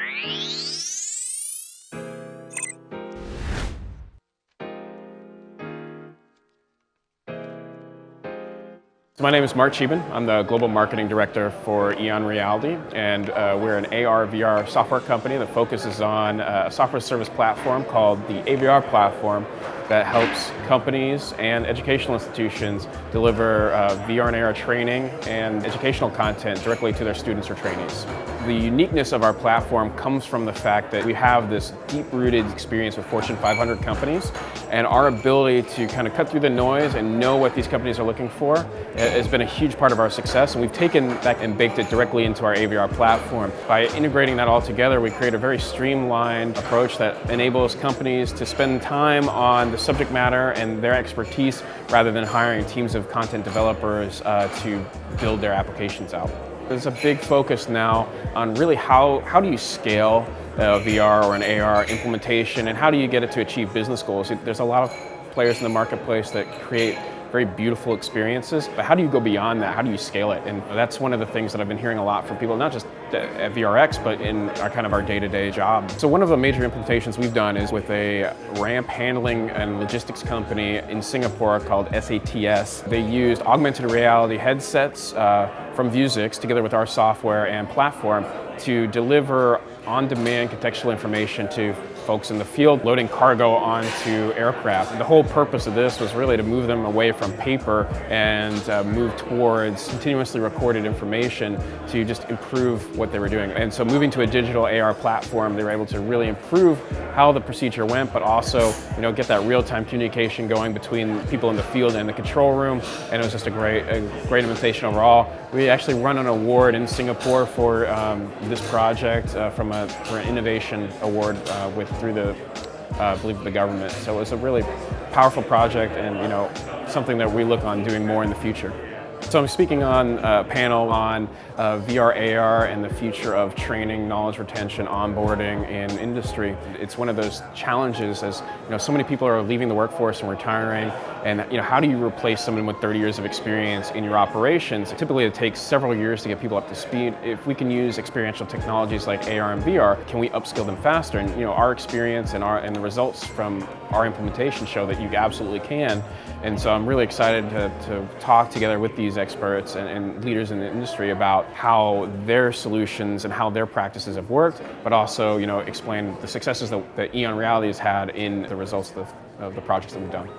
So my name is Mark Cheben. I'm the Global Marketing Director for EON Reality, and we're an AR VR software company that focuses on a software service platform called the AVR Platform that helps companies and educational institutions deliver VR and AR training and educational content directly to their students or trainees. The uniqueness of our platform comes from the fact that we have this deep-rooted experience with Fortune 500 companies, and our ability to kind of cut through the noise and know what these companies are looking for has been a huge part of our success, and we've taken that and baked it directly into our AVR platform. By integrating that all together, we create a very streamlined approach that enables companies to spend time on the subject matter and their expertise rather than hiring teams of content developers to build their applications out. There's a big focus now on really how do you scale VR or an AR implementation, and how do you get it to achieve business goals. There's a lot of players in the marketplace that create very beautiful experiences, but how do you go beyond that? How do you scale it? And that's one of the things that I've been hearing a lot from people, not just at VRX, but in our day-to-day job. So one of the major implementations we've done is with a ramp handling and logistics company in Singapore called SATS. They used augmented reality headsets from Vuzix together with our software and platform to deliver on-demand contextual information to folks in the field loading cargo onto aircraft. And the whole purpose of this was really to move them away from paper and move towards continuously recorded information to just improve what they were doing. And so moving to a digital AR platform, they were able to really improve how the procedure went, but also get that real-time communication going between people in the field and the control room. And it was just a great implementation overall. We actually won an award in Singapore for this project for an innovation award through the I believe the government. So it was a really powerful project, and something that we look on doing more in the future. So I'm speaking on a panel on VR, AR, and the future of training, knowledge retention, onboarding in industry. It's one of those challenges, as so many people are leaving the workforce and retiring, and how do you replace someone with 30 years of experience in your operations? Typically it takes several years to get people up to speed. If we can use experiential technologies like AR and VR, can we upskill them faster? And our experience and the results from our implementation show that you absolutely can. And so I'm really excited to talk together with these experts and leaders in the industry about how their solutions and how their practices have worked, but also explain the successes that EON Reality has had in the results of the projects that we've done.